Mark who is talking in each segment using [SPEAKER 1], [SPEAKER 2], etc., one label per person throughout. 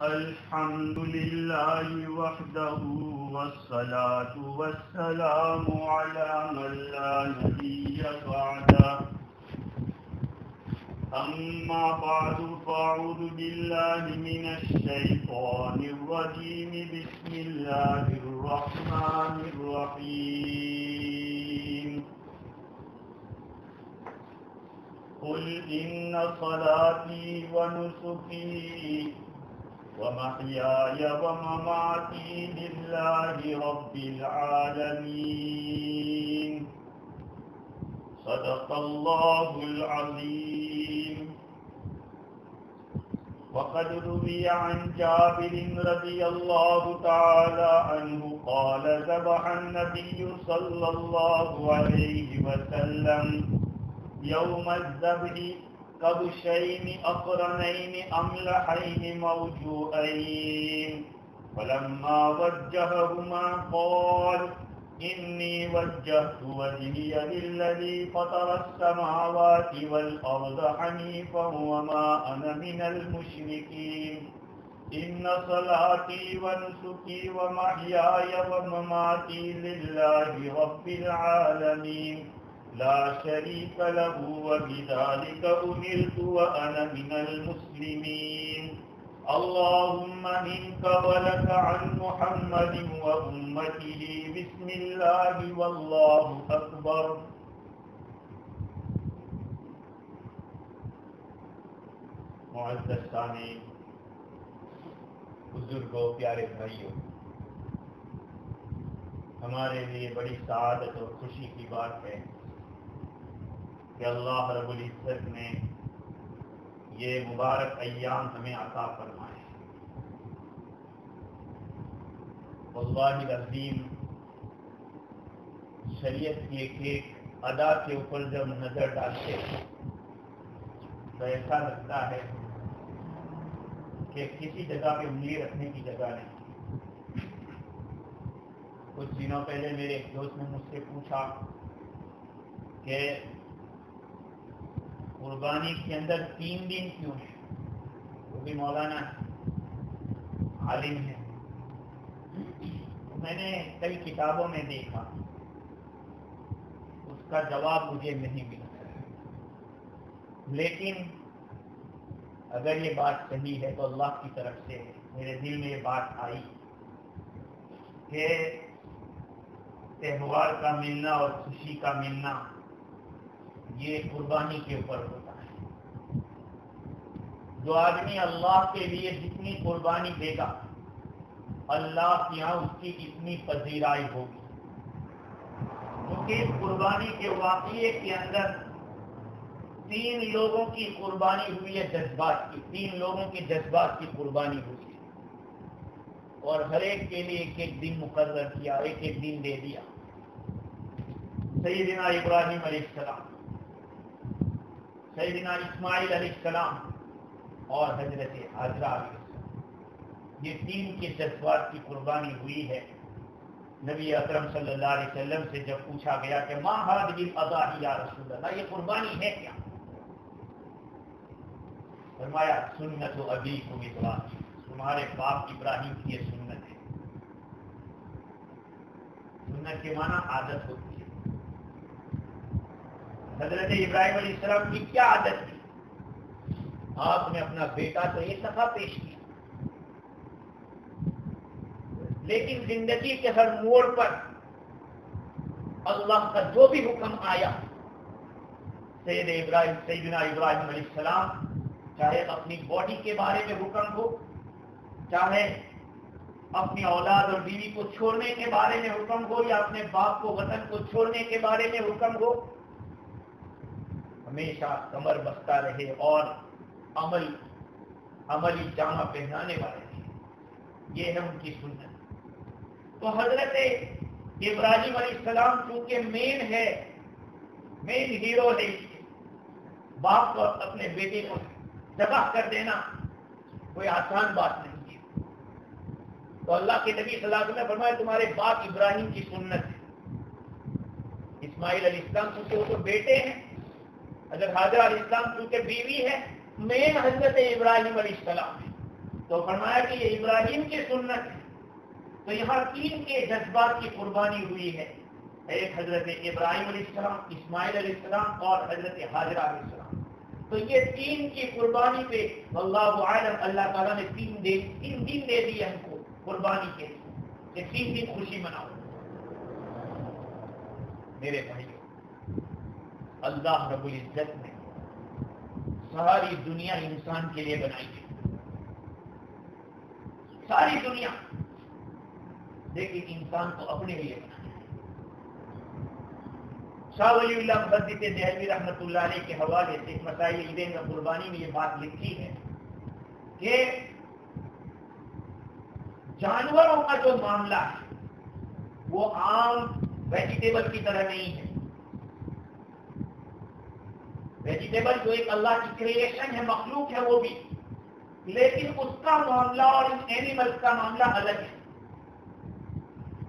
[SPEAKER 1] الحمد لله وحده والصلاة والسلام على من لا نبي بعده أما بعد فأعوذ بالله من الشيطان الرجيم بسم الله الرحمن الرحيم قل إن صلاتي ونسكي ومحياي ومماتي لله رب العالمين صدق الله العظيم. وقد روي عن جابر رضي الله تعالى عنه قال ذبح النبي صلى الله عليه وسلم يوم الذبح كبشين أقرنين أملحين موجوعين، فلما وجههما قال إني وجهت وجهي للذي فطر السماوات والأرض حنيفا وما أنا من المشركين إن صلاتي ونسكي ومحياي ومماتي لله رب العالمين لا شريك له وبذلك أمرت وأنا من المسلمين اللهم منك ولك عن محمد وأمته بسم الله والله أكبر. معزز سامعین، بزرگوں، پیارے بھائیوں، ہمارے لیے بڑی سعادت اور خوشی کی بات ہے کہ اللہ رب العزت نے یہ مبارک ایام ہمیں عطا فرمائے. واللہ العظیم، شریعت کی ایک ادا کے اوپر جب نظر ڈالتے ہیں تو ایسا لگتا ہے کہ کسی جگہ پہ انگلی رکھنے کی جگہ نہیں. کچھ دنوں پہلے میرے ایک دوست نے مجھ سے پوچھا کہ قربانی کے اندر 3 دن کیوں ہے؟ وہ بھی مولانا عالم ہے. میں نے کئی کتابوں میں دیکھا، اس کا جواب مجھے نہیں ملا. لیکن اگر یہ بات صحیح ہے تو اللہ کی طرف سے میرے دل میں یہ بات آئی کہ تہوار کا ملنا اور خوشی کا ملنا یہ قربانی کے اوپر ہوتا ہے. جو آدمی اللہ کے لیے جتنی قربانی دے گا اللہ کے یہاں اس کی اتنی پذیرائی ہوگی. کیونکہ اس قربانی کے واقعے کے اندر 3 لوگوں کی قربانی ہوئی ہے، جذبات کی. 3 لوگوں کے جذبات کی قربانی ہوئی ہے اور ہر ایک کے لیے ایک دن مقرر کیا، ایک دن دے دیا. سیدنا ابراہیم علیہ السلام، سیدنا اسماعیل علیہ السلام اور حضرت حاجرہ علیہ السلام، یہ 3 کے جذبات کی قربانی ہوئی ہے. نبی اکرم صلی اللہ علیہ وسلم سے جب پوچھا گیا کہ ما هذه الاضاحی یا رسول اللہ، یہ قربانی ہے کیا؟ فرمایا سنت ابیکم ابراہیم، تمہارے باپ ابراہیم کی یہ سنت ہے. سنت کے معنی عادت ہوتی ہے. حضرت ابراہیم علیہ السلام کی کیا عادت تھی؟ آپ نے اپنا بیٹا تو ایک دفعہ پیش کیا، لیکن زندگی کے ہر موڑ پر اللہ کا جو بھی حکم آیا، سیدنا ابراہیم علیہ السلام چاہے اپنی باڈی کے بارے میں حکم ہو، چاہے اپنی اولاد اور بیوی کو چھوڑنے کے بارے میں حکم ہو، یا اپنے باپ کو وطن کو چھوڑنے کے بارے میں حکم ہو، ہمیشہ کمر بستہ رہے اور عملی جامہ پہنانے والے تھے. یہ ہے ان کی سنت. تو حضرت ابراہیم علیہ السلام چونکہ مین ہیرو ہے، باپ کو اپنے بیٹے کو ذبح کر دینا کوئی آسان بات نہیں ہے. تو اللہ کے نبی صلی اللہ علیہ وسلم نے فرمایا تمہارے باپ ابراہیم کی سنت ہے. اسماعیل علیہ السلام کیونکہ وہ تو بیٹے ہیں، حضرت حاجرہ علیہ السلام کیونکہ بیوی ہے مین حضرت ابراہیم علیہ السلام ہے، تو فرمایا کہ یہ ابراہیم کی سنت ہے. تو یہاں 3 کے جذبات کی قربانی ہوئی ہے، ایک حضرت ابراہیم علیہ السلام، اسماعیل علیہ السلام اور حضرت حاجرہ علیہ السلام. تو یہ 3 کی قربانی پہ واللہ عالم اللہ تعالیٰ نے 3 دن دے دیے ہم کو قربانی کے لیے، کہ 3 دن خوشی مناؤ. میرے بھائیو، اللہ رب العزت نے ساری دنیا انسان کے لیے بنائی ہے، ساری دنیا، لیکن انسان کو اپنے لیے بنایا. شاہ ولی اللہ مجدد دہلوی رحمۃ اللہ علیہ کے حوالے سے مسائل عیدین و قربانی میں یہ بات لکھی ہے کہ جانوروں کا جو معاملہ ہے وہ عام ویجیٹیبل کی طرح نہیں ہے. ویجیٹیبل جو ایک اللہ کی کریشن ہے، مخلوق ہے وہ بھی، لیکن اس کا معاملہ اور ان اینیملز کا معاملہ الگ ہے،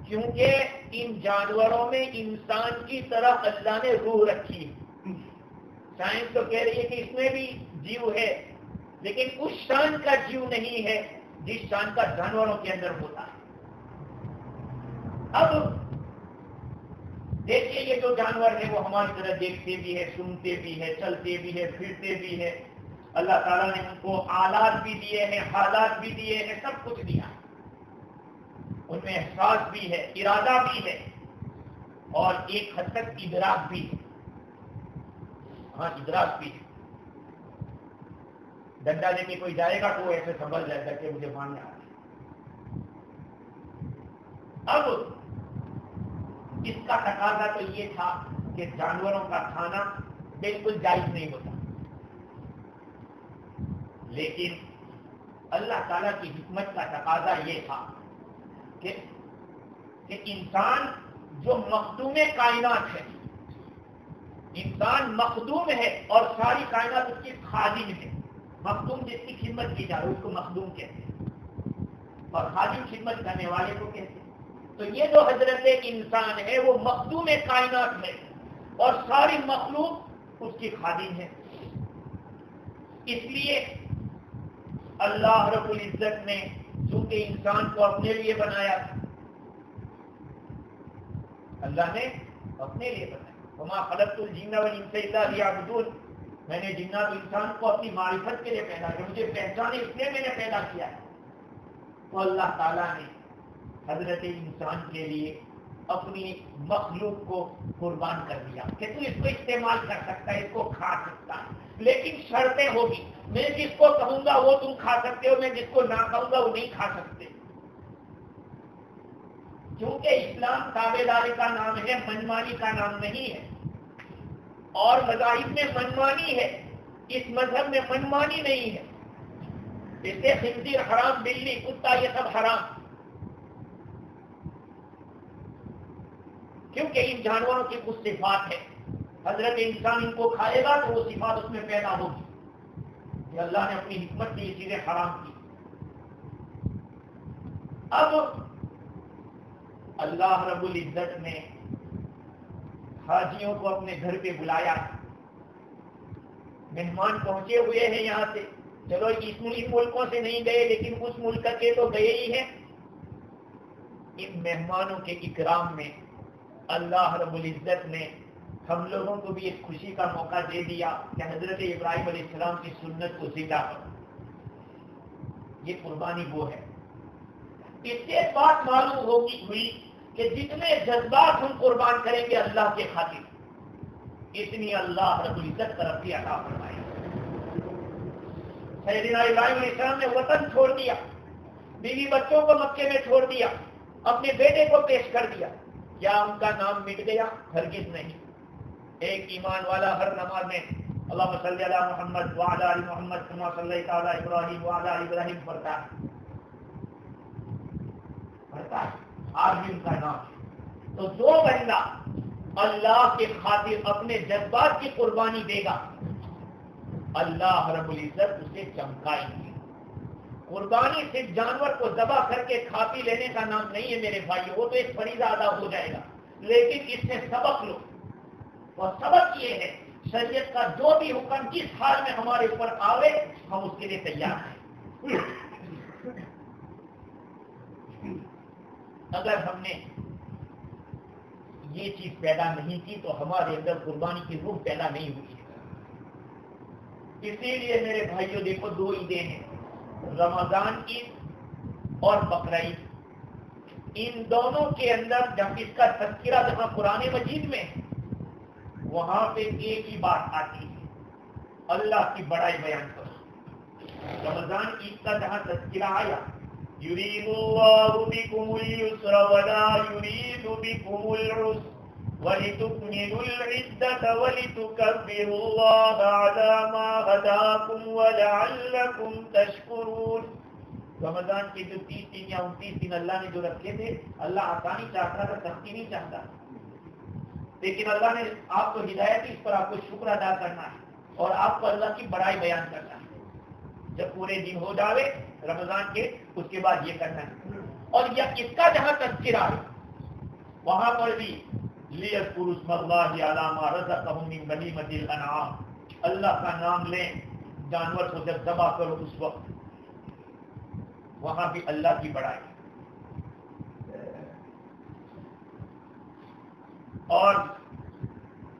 [SPEAKER 1] کیونکہ ان جانوروں میں انسان کی طرح اللہ نے روح رکھی ہے. سائنس تو کہہ رہی ہے کہ اس میں بھی جیو ہے، لیکن اس شان کا جیو نہیں ہے جس شان کا جانوروں کے اندر ہوتا ہے. اب دیکھیے یہ جو جانور ہے وہ ہماری طرح دیکھتے بھی ہے، سنتے بھی ہے، چلتے بھی ہے، پھرتے بھی ہے. اللہ تعالیٰ نے ان کو آلات بھی دیے ہیں، حالات بھی دیے ہیں، سب کچھ دیا. ان میں احساس بھی ہے، ارادہ بھی ہے، اور ایک حد تک ادراک بھی ہے. ہاں ادراک بھی ہے. ڈنڈا لے کے کوئی جائے گا تو وہ ایسے سنبھل جائے گا کہ مجھے مارنا آ رہا ہے. اب اس کا تقاضا تو یہ تھا کہ جانوروں کا کھانا بالکل جائز نہیں ہوتا، لیکن اللہ تعالیٰ کی حکمت کا تقاضا یہ تھا کہ انسان جو مخدوم کائنات ہے، انسان مخدوم ہے اور ساری کائنات اس کی خادم ہے. مخدوم جس کی خدمت کی جا رہی ہے اس کو مخدوم کہتے ہیں، اور خادم خدمت کرنے والے کو کہتے ہیں. تو یہ جو حضرت انسان ہے وہ مخدوم کائنات ہے اور ساری مخلوق اس کی خادم ہے. اس لیے اللہ رب العزت نے چونکہ انسان کو اپنے لیے بنایا، اللہ نے اپنے لیے بنایا. وما خلقت الجن والانس الا ليعبدون، میں نے جنات انسان کو اپنی معرفت کے لیے پیدا کیا، مجھے پہچانے اس لیے میں نے پیدا کیا ہے. تو اللہ تعالیٰ نے حضرت انسان کے لیے اپنی مخلوق کو قربان کر دیا کہ تو اس کو استعمال کر سکتا ہے، اس کو کھا سکتا ہے، لیکن شرطیں ہوگی. میں جس کو کہوں گا وہ تم کھا سکتے ہو، میں جس کو نہ کہوں گا وہ نہیں کھا سکتے. کیونکہ اسلام تابعداری کا نام ہے، منمانی کا نام نہیں ہے. اور مذاہب میں منمانی ہے، اس مذہب میں منمانی نہیں ہے. اس سے خنزیر حرام، بلی، کتا یہ سب حرام، کیونکہ ان جانوروں کی کچھ صفات ہے. حضرت انسان ان کو کھائے گا تو وہ صفات اس میں پیدا ہوگی کہ اللہ نے اپنی حکمت سے یہ چیزیں حرام کی. اب اللہ رب العزت نے حاجیوں کو اپنے گھر پہ بلایا. مہمان پہنچے ہوئے ہیں یہاں سے، چلو اس ملکوں سے نہیں گئے لیکن اس ملک کے تو گئے ہی ہیں. ان مہمانوں کے اکرام میں اللہ رب العزت نے ہم لوگوں کو بھی ایک خوشی کا موقع دے دیا کہ حضرت ابراہیم علیہ السلام کی سنت کو زندہ کرو. یہ قربانی وہ ہے. اس سے بات معلوم ہوئی کہ جتنے جذبات ہم قربان کریں گے اللہ کے خاطر، اتنی اللہ رب العزت ترقی عطا فرمائے. سیدنا ابراہیم علیہ السلام نے وطن چھوڑ دیا، بیوی بچوں کو مکے میں چھوڑ دیا، اپنے بیٹے کو پیش کر دیا. کیا ان کا نام مٹ گیا؟ ہرگز نہیں. ایک ایمان والا ہر نماز میں اللہم صلی علی محمد وعلی آل محمد کما صلیت علی ابراہیم وعلی آل ابراہیم پڑھتا ہے. آج بھی ان کا نام ہے. تو جو بندہ اللہ کے خاطر اپنے جذبات کی قربانی دے گا، اللہ رب العزت اسے چمکائیں گے. قربانی صرف جانور کو ذبح کر کے کھا پی لینے کا نام نہیں ہے میرے بھائی، وہ تو ایک فریضہ ادا ہو جائے گا، لیکن اس سے سبق لو. اور سبق یہ ہے شریعت کا جو بھی حکم جس حال میں ہمارے اوپر آوے ہم اس کے لیے تیار ہیں. اگر ہم نے یہ چیز پیدا نہیں کی تو ہمارے اندر قربانی کی روح پیدا نہیں ہوئی. اسی لیے میرے بھائیوں دیکھو 2 عیدیں ہیں, رمضان عید اور بقرہ عید. ان دونوں کے اندر جب اس کا تذکرہ جہاں قرآن مجید میں وہاں پہ ایک ہی بات آتی ہے, اللہ کی بڑائی بیان کرو. رمضان عید کا جہاں تذکرہ آیا یرید اللہ بکم اليسر ولا یرید بکم العسر وَلِتُكْمِلُوا الْعِدَّةَ وَلِتُكَبِّرُوا اللَّهَ عَلَى مَا هَدَاكُمْ وَلَعَلَّكُمْ تَشْكُرُونَ. رمضان کے جو 30 دن یا 29 دن اللہ نے جو رکھے تھے, اللہ آسانی چاہتا تھا, سختی نہیں چاہتا. لیکن اللہ نے آپ کو ہدایت دی, اس پر آپ کو شکر ادا کرنا ہے اور آپ کو اللہ کی بڑائی بیان کرنا ہے. جب پورے دن ہو جاوے رمضان کے, اس کے بعد یہ کرنا ہے. اور یہ اس کا جہاں تذکرہ ہے وہاں پر بھی لِيَذْكُرُوا اسْمَ اللَّهِ عَلَى مَا رَزَقَهُم مِّن بَهِيمَةِ الْأَنْعَامِ. اللہ کا نام لیں, جانور کو جب ذبح کرو اس وقت, وہاں بھی اللہ کی بڑائی. اور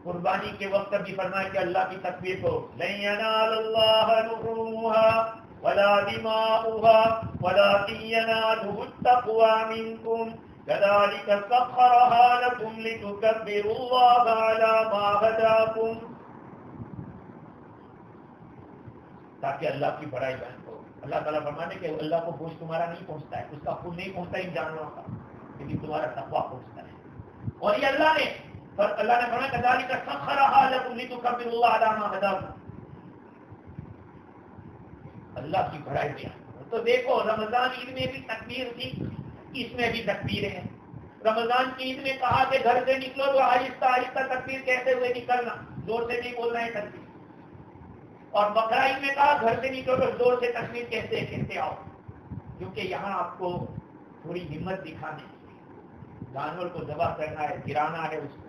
[SPEAKER 1] قربانی کے وقت بھی فرمایا کہ اللہ کی تکبیر کو لَن يَنَالَ اللَّهَ لُحُومُهَا وَلَا دِمَاؤُهَا وَلَٰكِن يَنَالُهُ التَّقْوَىٰ مِنكُمْ كَذَٰلِكَ سَخَّرَهَا لَكُمْ لِتُكَبِّرُوا اللَّهَ عَلَىٰ مَا هَدَاكُمْ, تاکہ اللہ کی بڑائی بیان ہو. اللہ تعالیٰ فرماتے کہ اللہ کو گوشت تمہارا نہیں پہنچتا ہے, اس کا خون نہیں پہنچتا ان جانوروں کا, لیکن تمہارا تقویٰ پہنچتا ہے. اور یہ اللہ نے فرمایا كَذَٰلِكَ سَخَّرَهَا لَكُمْ لِتُكَبِّرُوا اللَّهَ عَلَىٰ مَا هَدَاكُمْ. اللہ کی بڑائی بیان. تو دیکھو رمضان عید میں بھی تکبیر تھی, اس میں بھی تکبیر ہے. رمضان کی عید میں کہا کہ گھر سے نکلو تو آہستہ آہستہ تکبیر کہتے ہوئے نکلنا, زور سے نہیں بولنا ہے تکبیر. اور بقرہ عید میں کہا گھر سے نکلو تو زور سے تکبیر کہتے آؤ, کیونکہ یہاں آپ کو تھوڑی ہمت دکھانے کی, جانور کو ذبح کرنا ہے, گرانا ہے اس کو.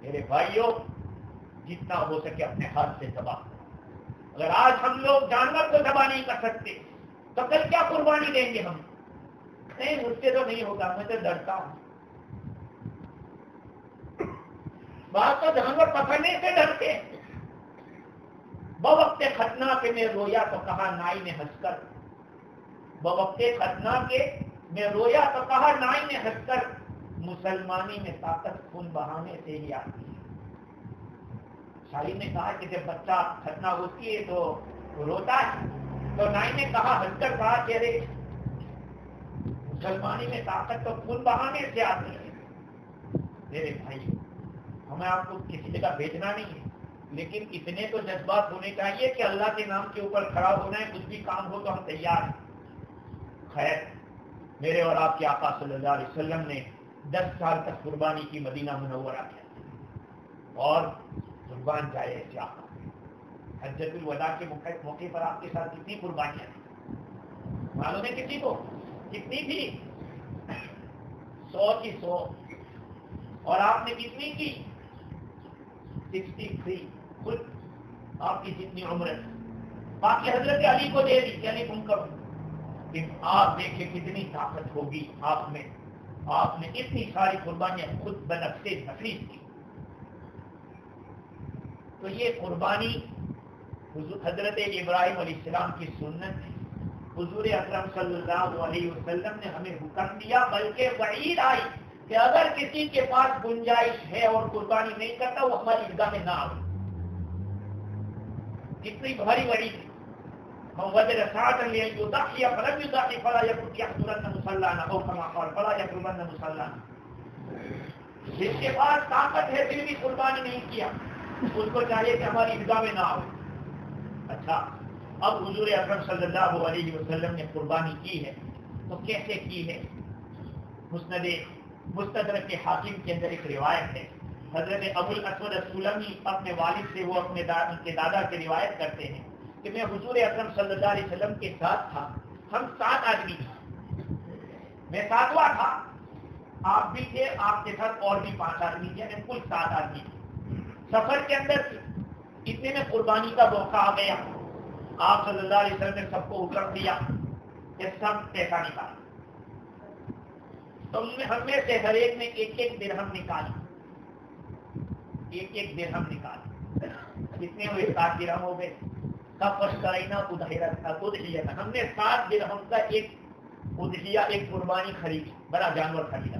[SPEAKER 1] میرے بھائیوں جتنا ہو سکے اپنے ہاتھ سے ذبح کرو. اگر آج ہم لوگ جانور کو ذبح نہیں کر سکتے تو کل کیا قربانی دیں گے ہم؟ نہیں, مجھ سے تو نہیں ہوگا, میں تو ڈرتا ہوں. بات تو جانور پکڑنے سے ڈرتے. بوقت ختنہ کے میں رویا تو کہا نائی نے ہنس کر, بوقت ختنہ کے میں رویا تو کہا نائی نے ہنس کر, مسلمانی میں طاقت خون بہانے سے ہی آتی ہے. شاعر نے کہا کہ جب بچہ ختنہ ہوتی ہے تو روتا ہے, تو نائی نے کہا ہنس کر کہا کہ ارے مسلمانی میں طاقت تو خون بہانے سے آتی ہے. میرے بھائی ہمیں آپ کو کسی جگہ بھیجنا نہیں ہے, لیکن اتنے تو جذبات ہونے چاہیے کہ اللہ کے نام کے اوپر کھڑا ہونا ہے, کچھ بھی کام ہو تو ہم تیار ہیں. خیر, میرے اور آپ کے آقا صلی اللہ علیہ وسلم نے 10 سال تک قربانی کی مدینہ منورہ کیا, اور قربان جائے ایسے آقا. حجۃ الوداع کے موقع پر آپ کے ساتھ کتنی قربانیاں تھیں معلوم ہے کسی کو؟ کتنی تھی؟ 100 کی 100. اور آپ نے کتنی کی؟ 63. خود آپ کی جتنی عمر ہے, باقی حضرت علی کو دے دی کہ علی تم کرو. لیکن آپ دیکھیں کتنی طاقت ہوگی آپ میں, آپ نے اتنی ساری قربانیاں خود بنفس نفیس کی. تو یہ قربانی حضرت ابراہیم علیہ السلام کی سنت ہے. حضور اکرم صلی اللہ علیہ وسلم نے ہمیں حکم دیا, بلکہ وعید آئی کہ اگر کسی کے پاس گنجائش ہے اور قربانی نہیں کرتا وہ ہماری عیدگاہ میں نہ آئے. کتنی بھاری وعید ہے. من وجد ساعة ليضحي فلم يضحي فلا يحضرن مصلانا او كما قال فلا يقربن مصلانا. جس کے پاس طاقت ہے پھر بھی قربانی نہیں کیا, اس کو چاہیے کہ ہماری عیدگاہ میں نہ آئے. اچھا, اب حضور اکرم صلی اللہ علیہ وسلم نے قربانی کی ہے تو کیسے کی ہے؟ مستدرک کے حاکم کے اندر ایک روایت ہے. حضرت ابو الاسود السلمی اپنے والد سے, وہ اپنے ان کے دادا سے روایت کرتے ہیں کہ میں حضور اکرم صلی اللہ علیہ وسلم کے ساتھ تھا. ہم 7 آدمی تھے, میں 7واں تھا, آپ بھی تھے, آپ کے ساتھ اور بھی 5 آدمی تھے, یعنی کل 7 آدمی تھے. سفر کے اندر اتنے میں قربانی کا موقع آ گیا. آپ صلی اللہ علیہ وسلم نے سب کو حکم دیا کہ سب پیسہ نکالا. تو ہم میں سے ہر ایک نے ایک ایک درہم نکالا. کتنے ہوئے؟ 7 درہم ہو گئے. ہم نے 7 درہم کا ایک اضحیہ، ایک قربانی خریدی، بڑا جانور خریدا.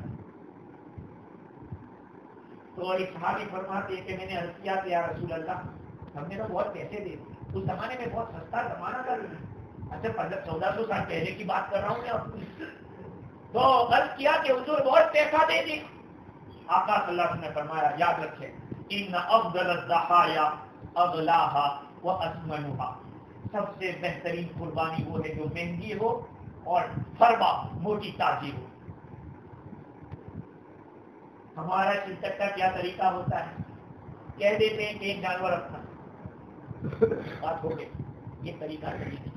[SPEAKER 1] تو ایک صحابی فرماتے ہیں کہ میں نے عرض کیا کہ یا رسول اللہ ہم نے تو بہت پیسے دے دیے. اس زمانے میں بہت سستا زمانہ تھا. اچھا 1400 سال پہلے کی بات کر رہا ہوں میں. تو عرض کیا کہ حضور بہت پیسہ دے دی. آقا صلی اللہ علیہ وسلم نے فرمایا یاد رکھیں ان افضل الضحایا اغلاها واسمنها، سب سے بہترین قربانی وہ ہے جو مہنگی ہو اور فرما موٹی تازی ہو. ہمارا شرکت کا کیا طریقہ ہوتا ہے؟ کہہ دیتے ہیں کہ ایک جانور رکھنا، بات ہو گئی. یہ طریقہ نہیں ہے.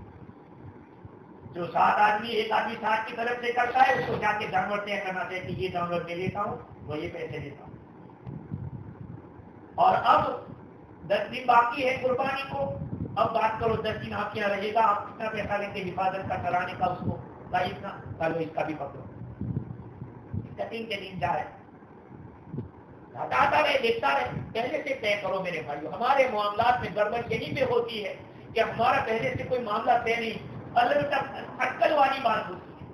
[SPEAKER 1] جو 7 آدمی، ایک آدمی 7 کی طرف سے کرتا ہے، اس کو جا کے جانور طے کرنا چاہیے کہ یہ جانور میں لیتا ہوں، وہ یہ پیسے دیتا ہوں. اور اب 10 دن باقی ہے قربانی کو. اب بات کرو 10 دن آپ کے یہاں رہے گا، آپ کتنا پیسہ لیں گے حفاظت کا چلانے کا؟ اس کو اتنا چلو اس کا بھی پکڑو. 3 کے دن جا رہے ہٹاتا رہے، دیکھتا رہے. پہلے سے طے کرو میرے بھائیو. ہمارے معاملات میں گڑبڑ یہیں پہ ہوتی ہے کہ ہمارا پہلے سے کوئی معاملہ طے نہیں، البتہ اٹکل والی بات ہوتی ہے.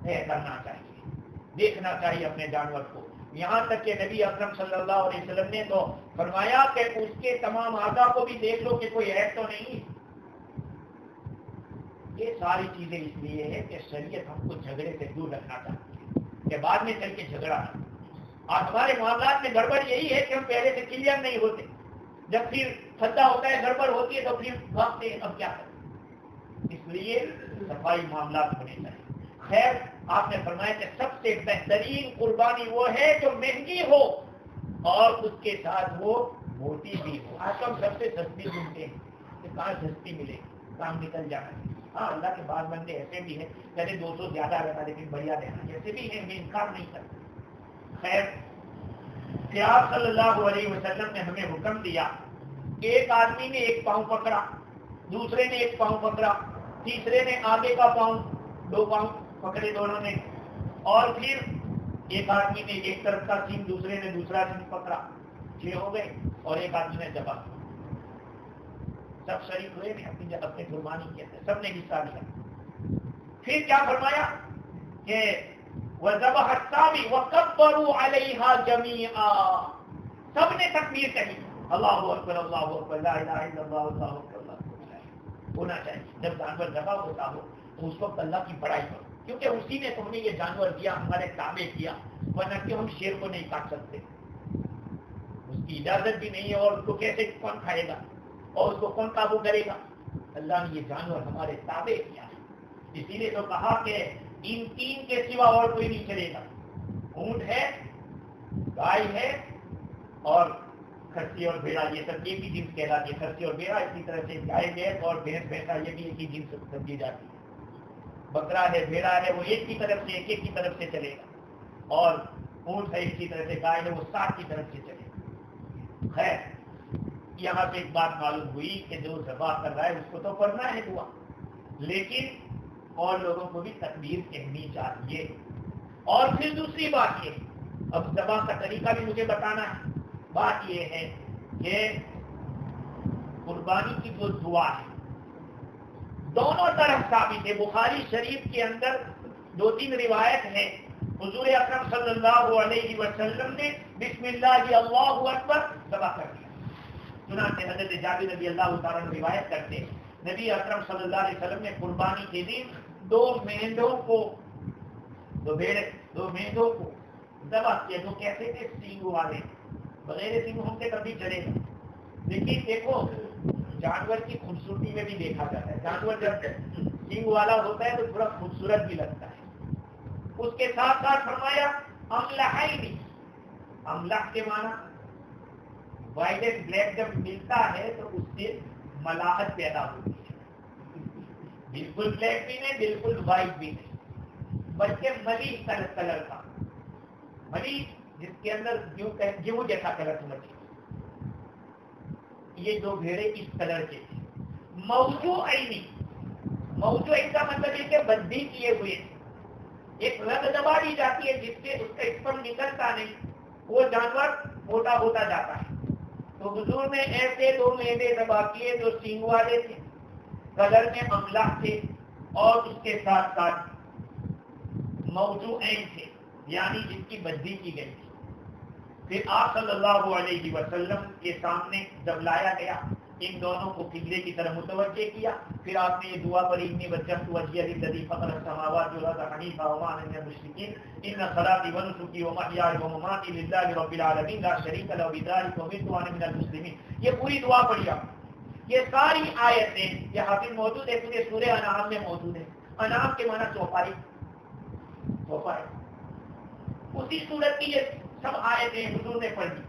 [SPEAKER 1] طے کرنا چاہیے، دیکھنا چاہیے اپنے جانور کو. یہاں تک کہ نبی اکرم صلی اللہ علیہ وسلم نے تو فرمایا کہ اس کے تمام اعضاء کو بھی دیکھ لو کہ کوئی عیب تو نہیں. یہ ساری چیزیں اس لیے ہے کہ شریعت ہم کو جھگڑے سے دور رکھنا چاہتی ہے کہ بعد میں چل کے جھگڑا نہ. اور ہمارے معاملات میں گڑبڑ یہی ہے کہ ہم پہلے سے کلیئر نہیں ہوتے. جب پھر خطا ہوتا ہے، گڑبڑ ہوتی ہے تو پھر بھاگتے ہیں اب کیا کریں. اس لیے صفائی معاملات ہونے چاہیے. خیر آپ نے فرمایا کہ سب سے بہترین قربانی وہ ہے جو مہنگی ہو اور اس کے ساتھ وہ موٹی بھی ہو. آج ہم سب سے سستی سنتے ہیں کہ کہاں سستی ملے، کام نکل جانا ہے. ہاں اللہ کے بعد بندے ایسے بھی ہیں پہلے 200 زیادہ رہنا لیکن بڑھیا رہنا، جیسے بھی ہیں میں انکار نہیں کرتا. خیر پھر آپ صلی اللہ علیہ وسلم نے ہمیں حکم دیا. ایک آدمی نے ایک پاؤں پکڑا، دوسرے نے ایک پاؤں پکڑا، تیسرے نے آگے کا پاؤں، 2 پاؤں پکڑے دونوں نے. اور پھر ایک آدمی نے ایک طرف کا سینگ، دوسرے نے دوسرا سینگ پکڑا. 6 ہو گئے. اور ایک آدمی نے ذبح. سب شریک ہوئے، اپنے قربانی کے اندر سب نے حصہ لیا. پھر کیا فرمایا کہ وَذَبَحَ السَّابِي وَكَبَّرُوا عَلَيْهَا جَمِيعًا، سب نے تکبیر کہی، اللہ اکبر اللہ اکبر لا الہ الا اللہ اللہ اکبر اللہ. ہونا چاہیے جب جانور ذبح ہوتا ہو تو اس وقت اللہ کی بڑائی کرو، کیونکہ اسی نے تم نے یہ جانور دیا، ہمارے تابع کیا. ورنہ کہ ہم شیر کو نہیں کاٹ سکتے، اس کی اجازت بھی نہیں ہے. اور اس کو کیسے کون کھائے گا اور اس کو کون قابو کرے گا؟ اللہ نے یہ جانور ہمارے تابع کیا ہے. اسی لیے تو کہا کہ ان 3 کے سوا اور کوئی نہیں چلے گا. اونٹ ہے، گائے ہے اور خرسی اور بھیڑا، یہ سب ایک ہی جنس کہلاتی ہے. خرسی اور بھیڑا، اسی طرح سے گائے بھینس اور بھینس بھینسا یہ بھی ایک ہی جنس سمجھی جاتی ہے. بکرا ہے، بھیڑا ہے، وہ ایک کی طرف سے، ایک کی طرف سے چلے گا. اور اونٹ ہے اسی طرح سے، گائے ہے وہ 7 کی طرف سے چلے گا. خیر یہاں سے ایک بات معلوم ہوئی کہ جو ذبح کر رہا ہے اس کو تو پڑھنا ہے دعا، لیکن اور لوگوں کو بھی تکبیر کہنی چاہیے. اور پھر دوسری بات یہ، اب ذبح کا طریقہ بھی مجھے بتانا ہے. بات یہ ہے کہ قربانی کی جو دعا ہے دونوں طرف ثابت ہے. بخاری شریف کے اندر 2-3 روایت ہیں. حضور اکرم صلی اللہ علیہ وسلم نے بسم اللہ اللہ اکبر ذبح کر دیا. چنانچہ حضرت جابر رضی اللہ تعالیٰ عنہ روایت کرتے ہیں نبی اکرم صلی اللہ علیہ وسلم نے قربانی کے دن 2 مینڈوں کو، 2 مینڈوں کو ذبح کیا. جو کہتے تھے سینگ والے، بغیر سینگ ہم سے کبھی چلے گا. لیکن دیکھو جانور کی خوبصورتی میں بھی دیکھا جاتا ہے. جانور جب سینگ والا ہوتا ہے تو تھوڑا خوبصورت بھی لگتا ہے. اس کے ساتھ ساتھ فرمایا املحین. املح کے معنی وائٹ اینڈ بلیک جب ملتا ہے تو اس سے ملاحت پیدا ہوتی ہے. بالکل بلیک بھی نہیں، بالکل وائٹ بھی نہیں، بلکہ ملیح کلر کا. ملیح جس کے اندر گیہوں جیسا کلر ہونا چاہیے. یہ 2 بھیڑے اس کلر کے تھے. موضوعین کا مطلب ہے کہ بندی کیے ہوئے. ایک رگ دبا دی جاتی ہے جس سے اس کا اسپم نکلتا نہیں, وہ جانور موٹا ہوتا جاتا ہے. تو حضور نے ایسے 2 میوے دبا کیے جو سینگ والے تھے, کلر میں املاح تھے, اور اس کے ساتھ ساتھ موضوعین تھے, یعنی جن کی بدی کی گئی تھی. پھر آپ صلی اللہ علیہ وسلم کے سامنے جب لایا گیا, ان دونوں کو قبلے کی طرف متوجہ کیا. پھر آپ نے یہ دعا پڑھی, انی وجہت وجہی للذی فطر السماوات والارض حنیفا وما انا من المشرکین ان صلاتی ونسکی ومحیای ومماتی للہ رب العالمین لا شریک لہ وبذلک امرت وانا من المسلمین. یہ پوری دعا پڑھی آپ. یہ ساری آیتیں یہ حافظ موجود ہے, پورے سورہ انعام میں موجود ہے. انعام کے معنی چوپائی. اسی سورت کی یہ سب آیتیں حضور نے پڑھی,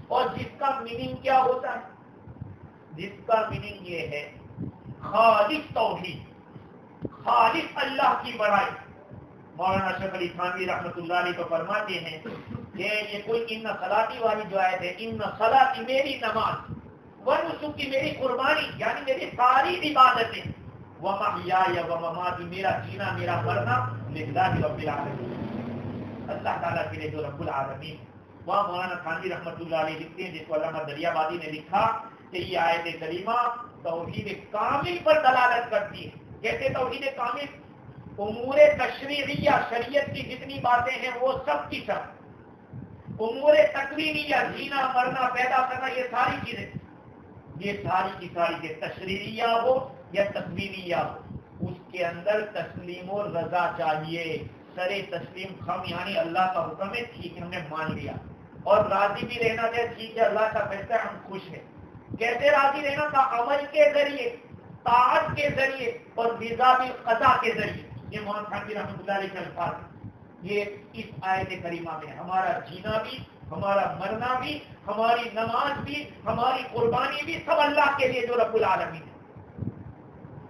[SPEAKER 1] اور جس کا میننگ کیا ہوتا ہے؟ جس کا میننگ یہ ہے خالص توحید, خالص اللہ کی بڑائی. مولانا اشرف علی تھانوی رحمۃ اللہ علیہ کو فرماتے ہیں کہ یہ کوئی ان صلاتی والی جو آیت ہے, ان صلاتی میری نماز, ونسکی میری قربانی یعنی میری ساری عبادتیں, ومحیای ومماتی میرا جینا میرا مرنا للہ رب العالمین, اللہ تعالیٰ کے لیے جو رب العالمین. وہاں مولانا تھانوی رحمۃ اللہ علیہ لکھتے ہیں, جس کو علامہ دریا بادی نے لکھا کہ یہ آیت کریمہ توحید کامل پر دلالت کرتی ہے. کیسے توحید کامل؟ امور تشریعیہ, شریعت کی جتنی باتیں ہیں وہ سب کی سب. امور تکوینیہ, جینا مرنا پیدا کرنا, یہ ساری چیزیں, یہ ساری کی ساری کے تشریعیہ ہو یا تکوینیہ ہو, اس کے اندر تسلیم و رضا چاہیے. سرے تسلیم خم, یعنی اللہ کا حکم ہے, ٹھیک ہے ہم نے مان لیا, اور راضی بھی رہنا چاہیے, ٹھیک ہے اللہ کا فیصلہ ہم خوش ہیں. کیسے راضی رہنا تھا؟ عمل کے ذریعے, طاعت کے ذریعے, اور رضا بالقضاء کے ذریعے. یہ مولانا تھانوی رحمۃ اللہ علیہ کے الفاظ ہیں. یہ اس آیت کریمہ میں ہمارا جینا بھی, ہمارا مرنا بھی, ہماری نماز بھی, ہماری قربانی بھی سب اللہ کے لیے جو رب العالمین ہے.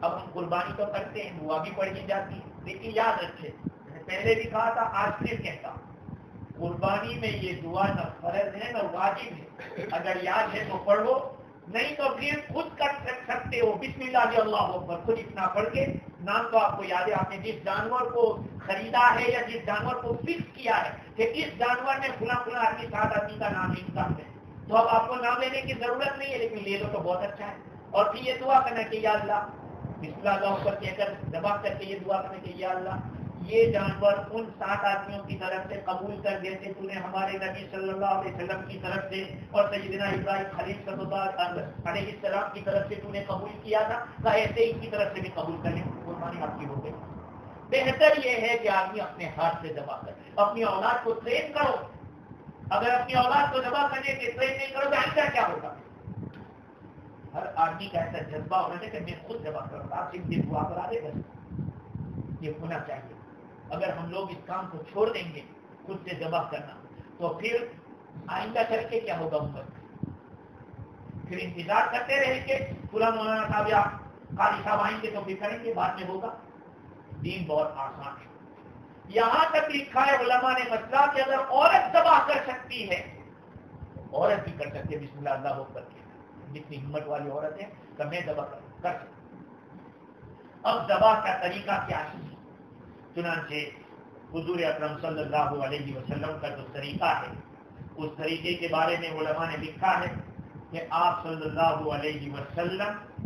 [SPEAKER 1] اب ہم قربانی تو کرتے ہیں, دعا بھی پڑھی جاتی ہے, لیکن یاد رکھے, پہلے بھی کہا تھا, آج پھر کہتا, قربانی میں یہ دعا نہ فرض ہے نہ واجب ہے. اگر یاد ہے تو پڑھو, نہیں تو پھر خود کر سکتے ہو. بسم اللہ اللہ اکبر خود اتنا پڑھ کے, نام تو آپ کو یاد ہے, آپ نے جس جانور کو خریدا ہے یا جس جانور کو فکس کیا ہے کہ اس جانور میں فلاں فلاں آدمی 7 آدمی کا نام انتخاب ہے, تو اب آپ کو نام لینے کی ضرورت نہیں ہے, لیکن لے لو تو بہت اچھا ہے. اور پھر یہ دعا کرنا کہ یا اللہ, بسم اللہ اکبر کہہ کر دبا کر کے یہ دعا کرنا کہ یا اللہ, یہ جانور ان 7 آدمیوں کی طرف سے قبول کر دیتے تو نے ہمارے نبی صلی اللہ علیہ وسلم کی طرف سے اور سیدنا ابراہیم خلیل صلی اللہ علیہ السلام کی طرف سے تو نے قبول کیا تھا, کہ ایسے ہی کی طرف سے بھی قبول کرنے قربانی آپ کی ہو گئی. بہتر یہ ہے کہ آدمی اپنے ہاتھ سے ذبح کرے, اپنی اولاد کو ٹرین کرو. اگر اپنی اولاد کو ذبح کرنے کے ٹرین نہیں کرو تو آئندہ کیا ہوگا؟ ہر آدمی کا ایسا جذبہ ہونا چاہیے کہ میں خود ذبح کروں گا, آپ صرف یہ دعا کرا دے بس, یہ ہونا چاہیے. اگر ہم لوگ اس کام کو چھوڑ دیں گے خود سے ذبح کرنا, تو پھر آئندہ کر کے کیا ہوگا امت؟ پھر انتظار کرتے رہیں گے پورا مولانا صاحب یا قاری صاحب آئیں گے تو پھر کریں گے, بعد میں ہوگا. دین بہت آسان ہے. یہاں تک لکھا ہے علماء نے مسئلہ کہ اگر عورت ذبح کر سکتی ہے تو عورت بھی کر سکتی ہے بسم اللہ اللہ اکبر کے, جتنی ہمت والی عورت ہے کہ میں ذبح کر سکتی. اب ذبح کا طریقہ کیا ہے؟ چنانچہ حضور اکرم صلی اللہ علیہ وسلم کا جو طریقہ ہے, اس طریقے کے بارے میں علماء نے لکھا ہے کہ آپ صلی اللہ علیہ وسلم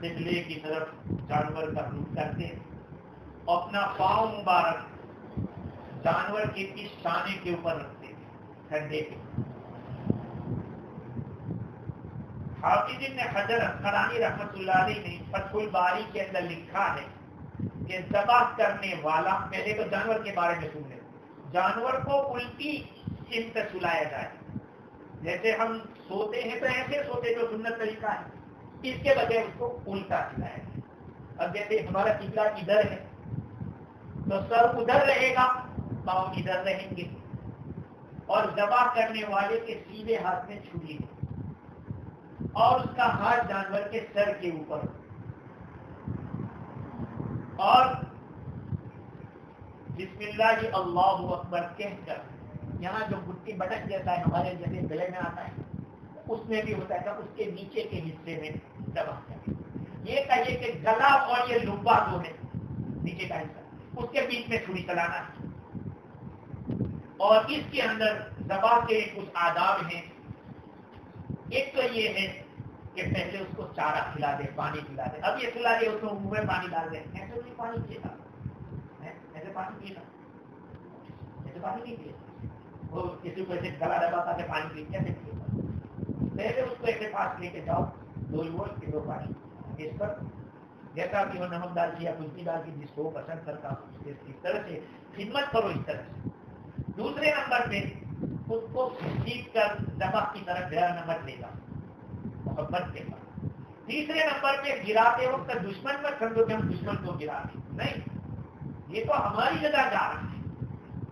[SPEAKER 1] قبلے کی طرف جانور کا رخ کرتے, اپنا پاؤں مبارک جانور کے اس شانے کے اوپر رکھتے کندھے کے. حافظ ابن حجر اسقلانی رحمۃ اللہ علیہ نے فتح الباری کے اندر لکھا ہے کہ ذبح کرنے والا, پہلے تو جانور کے بارے میں سن لیں, جانور کو الٹی سمت سلایا جائے. جیسے ہم سوتے ہیں تو ایسے سوتے جو سنت طریقہ ہے, اس کے بجائے اس کو الٹا سلایا جائے. اب جیسے ہمارا قبلہ ادھر ہے تو سر ادھر رہے گا, پاؤں ادھر رہیں گے, اور ذبح کرنے والے کے سیدھے ہاتھ میں چھری ہے اور اس کا ہاتھ جانور کے سر کے اوپر, اور بسم اللہ اللہ اکبر کہہ کر یہاں جو گٹی بٹک جیسا ہے ہمارے جیسے گلے میں آتا ہے اس میں بھی ہوتا ہے، اس کے نیچے کے حصے میں دبا کریں. یہ کہیے کہ گلا اور یہ لبا جو ہے نیچے کا حصہ اس کے بیچ میں چھری چلانا ہے. اور اس کے اندر دبا کے کچھ آداب ہیں. ایک تو یہ ہے کہ پہلے اس کو چارہ کھلا دے، پانی پلا دے. اب یہ کھلا دے اس کو منہ میں پانی ڈال دے، ایسے نہیں پانی پیتا، ایسے پانی پیتا، ایسے پانی نہیں پیتا. وہ کسی کو ایسے گلا دباتا کہ پانی پی کیسے پیتا. پہلے اس کو ایسے پاس لے کے جاؤ، دو پانی اس پر جیسا بھی ہو، نمک ڈال دیا، کچھ بھی ڈال دی، جس کو پسند کرتا اس طرح سے خدمت کرو اس طرح سے. دوسرے نمبر پہ اس کو سیکھ کر دبا کی طرف گرا نمبر دے گا محبت کے ساتھ. تیسرے نمبر پہ گراتے وقت دشمن پر سمجھو کہ ہم دشمن کو گراتے نہیں، یہ تو ہماری جگہ جا رہا ہے،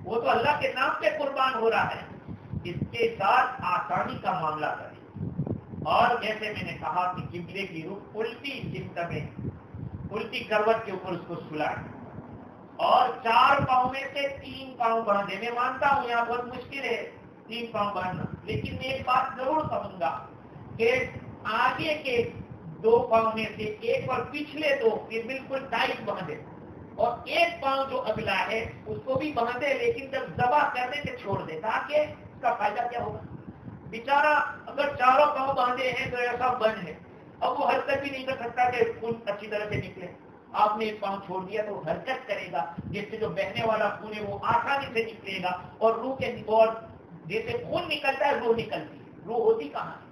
[SPEAKER 1] وہ تو اللہ کے نام پہ قربان ہو رہا ہے. اس کے ساتھ آسانی کا معاملہ کریں. اور جیسے میں نے کہا کہ قبلے کی رخ الٹی سمت میں الٹی کروٹ کے اوپر اس کو سلائیں اور 4 پاؤں میں سے 3 پاؤں باندھے. میں مانتا ہوں یہاں بہت مشکل ہے 3 پاؤں باندھنا، لیکن میں ایک بات ضرور کہوں گا کہ آگے کے 2 پاؤں میں سے ایک اور پچھلے 2 یہ بالکل ٹائٹ باندھے اور ایک پاؤں جو اگلا ہے اس کو بھی باندھے، لیکن جب ذبح کرنے سے چھوڑ دے. تاکہ اس کا فائدہ کیا ہوگا؟ بیچارہ اگر چاروں پاؤں باندھے ہیں تو ایسا بند ہے، اب وہ حرکت بھی نہیں کر سکتا کہ خون اچھی طرح سے نکلے. آپ نے ایک پاؤں چھوڑ دیا تو حرکت کرے گا، جس سے جو بہنے والا خون ہے وہ آسانی سے نکلے گا. اور روح کے اور جیسے خون نکلتا ہے روح نکلتی ہے. روح ہوتی کہاں ہے؟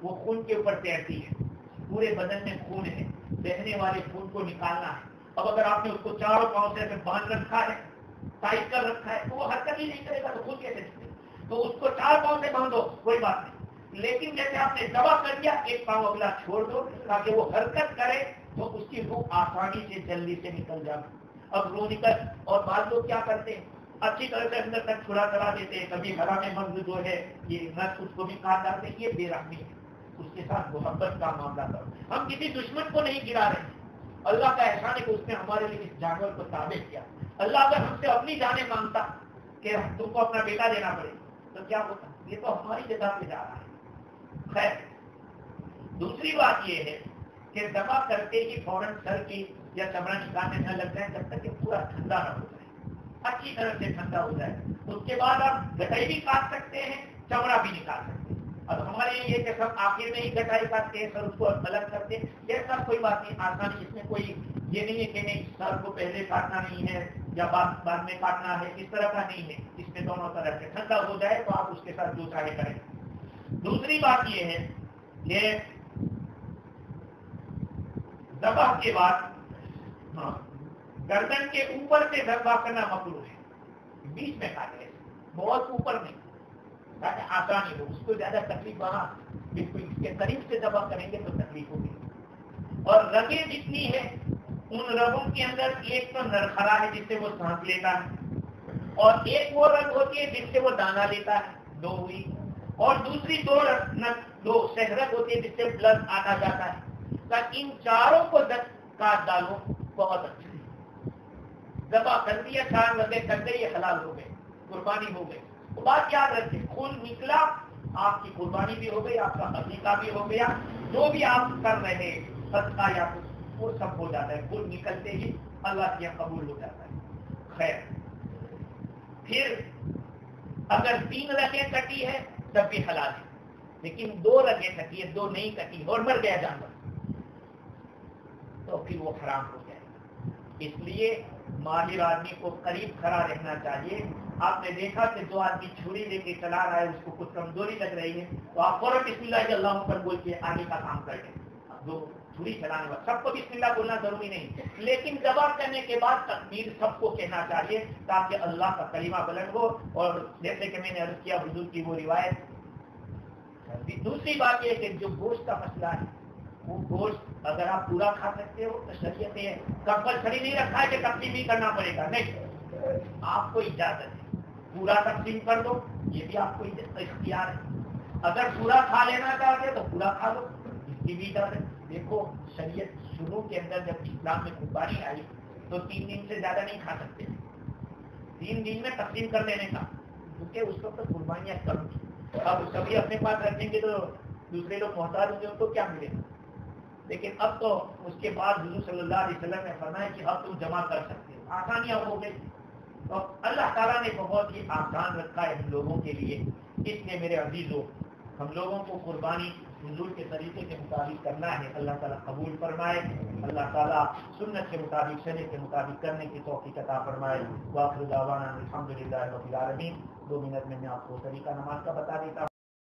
[SPEAKER 1] وہ خون کے اوپر تیرتی ہے. پورے بدن میں خون ہے، بہنے والے خون کو نکالنا ہے. اب اگر آپ نے اس کو چاروں پاؤں سے باندھ رکھا ہے، ٹائٹ کر رکھا ہے، تو وہ حرکت ہی نہیں کرے گا تو خون کیسے نکلے؟ تو اس کو 4 پاؤں سے باندھو، کوئی بات نہیں. لیکن جیسے آپ نے دبا کر دیا، ایک پاؤں اگلا چھوڑ دو تاکہ وہ حرکت کرے تو اس کی روح آسانی سے جلدی سے نکل جائے. اب روح نکل، اور بعض لوگ کیا کرتے ہیں اچھی طرح سے اندر تک چھڑا کرا دیتے ہیں، کبھی حرام مرض جو ہے یہ نس اس کو بھی کاٹ ڈالتے ہیں. یہ بے رحمی ہے. اس کے ساتھ محبت کا معاملہ کرو. ہم کسی دشمن کو نہیں گرا رہے ہیں. اللہ کا احسان ہے کہ اس نے ہمارے لیے اس جانور کو تابع کیا. اللہ اگر ہم سے اپنی جانیں مانگتا کہ تم کو اپنا بیٹا دینا پڑے تو کیا ہوتا؟ یہ تو ہماری جگہ پہ جا رہا ہے. خیر، دوسری بات یہ ہے کہ دبا کرتے ہی فوراً سر کی یا چمڑا نکالنے نہ لگ جائے جب تک کہ پورا ٹھنڈا نہ ہو جائے، اچھی طرح سے ٹھنڈا ہو جائے. اس کے بعد آپ گٹائی بھی کاٹ سکتے ہیں، چمڑا بھی نکال سکتے ہیں. اب ہمارے یہ کہ سب آخر میں ہی گٹائی کاٹتے ہیں، سر اس کو الگ کرتے ہیں. یہ سب کوئی بات نہیں، آسانی. اس میں کوئی یہ نہیں ہے کہ نہیں سر کو پہلے کاٹنا نہیں ہے یا بعد میں کاٹنا ہے، اس طرح کا نہیں ہے. اس میں دونوں طرح سے ٹھنڈا ہو جائے تو آپ اس کے ساتھ جو چاہے کریں. دوسری بات یہ ہے کہ ذبح کے بعد گردن کے اوپر سے ذبح کرنا مکروہ ہے. بیچ میں کاٹے، بہت اوپر نہیں، تاکہ آسانی ہو. اس کو زیادہ تکلیف وہاں بالکل اس کے قریب سے ذبح کریں گے تو تکلیف ہوگی. اور رگیں جتنی ہیں ان رگوں کے اندر ایک تو نرخرا ہے جس سے وہ سانس لیتا ہے، اور ایک وہ رگ ہوتی ہے جس سے وہ دانا لیتا ہے. 2 ہوئی. اور دوسری 2 شہرت ہوتی ہے جس سے بلڈ آتا جاتا ہے. ان چاروں کو کاٹ ڈالو، بہت اچھا. ذبح کر دیا، 4 رگیں کٹ گئی، یہ حلال ہو گئے، قربانی ہو گئی. تو بات یاد رکھیں، خون نکلا، آپ کی قربانی بھی ہو گئی، آپ کا عقیقہ بھی ہو گیا. جو بھی آپ کر رہے صدقہ یا کچھ وہ سب ہو جاتا ہے. خون نکلتے ہی اللہ کے یہاں قبول ہو جاتا ہے. خیر، پھر اگر 3 رگیں کٹی ہے تب بھی حلال ہے، لیکن 2 رگیں کٹی ہے، 2 نہیں کٹی اور مر گیا جانور تو پھر وہ حرام ہو جائے گا. اس لیے ماہر آدمی کو قریب کھڑا رہنا چاہیے. آپ نے دیکھا کہ جو آدمی چھری لے کے چلا رہا ہے اس کو کچھ کمزوری لگ رہی ہے تو آپ فوراً بسم اللہ اللہ پر بول کے آگے کا کام کر لیں. جو چھری چلانے والا سب کو بسم اللہ بولنا ضروری نہیں، لیکن ذبح کرنے کے بعد تکبیر سب کو کہنا چاہیے تاکہ اللہ کا کلمہ بلند ہو. اور جیسے کہ میں نے عرض کیا حضور کی وہ روایت. دوسری بات یہ کہ جو گوشت کا مسئلہ ہے وہ گوشت اگر آپ پورا کھا سکتے ہو تو شریعت نے کمپلسری نہیں رکھا ہے کہ تقسیم بھی کرنا پڑے گا. نہیں، آپ کو اجازت ہے پورا تقسیم کر دو، یہ بھی آپ کو اختیار ہے. اگر پورا کھا لینا چاہتے تو پورا کھا لو، اس کی بھی اجازت. دیکھو شریعت شروع کے اندر جب اسلام میں قربانی آئی تو 3 دن سے زیادہ نہیں کھا سکتے. 3 دن میں تقسیم کر لینے کا. کیونکہ اس وقت قربانیاں کم تھیں. اب سبھی اپنے پاس رکھیں گے تو دوسرے لوگ محتاج ہوں گے, ان کو کیا ملے گا. لیکن اب تو اس کے بعد حضور صلی اللہ علیہ وسلم نے فرمایا کہ اب تم جمع کر سکتے ہو, آسانیاں ہو گئی. اور اللہ تعالیٰ نے بہت ہی آسان رکھا ہے ہم لوگوں کے لیے. اس لیے میرے عزیزوں, ہم لوگوں کو قربانی حضور کے طریقے کے مطابق کرنا ہے. اللہ تعالیٰ قبول فرمائے. اللہ تعالیٰ سنت کے مطابق, شریعت کے مطابق کرنے کی توفیق عطا فرمائے. وآخر دعوانا الحمدللہ رب العالمین. 2 منٹ میں آپ کو طریقہ نماز کا بتا دیتا ہوں.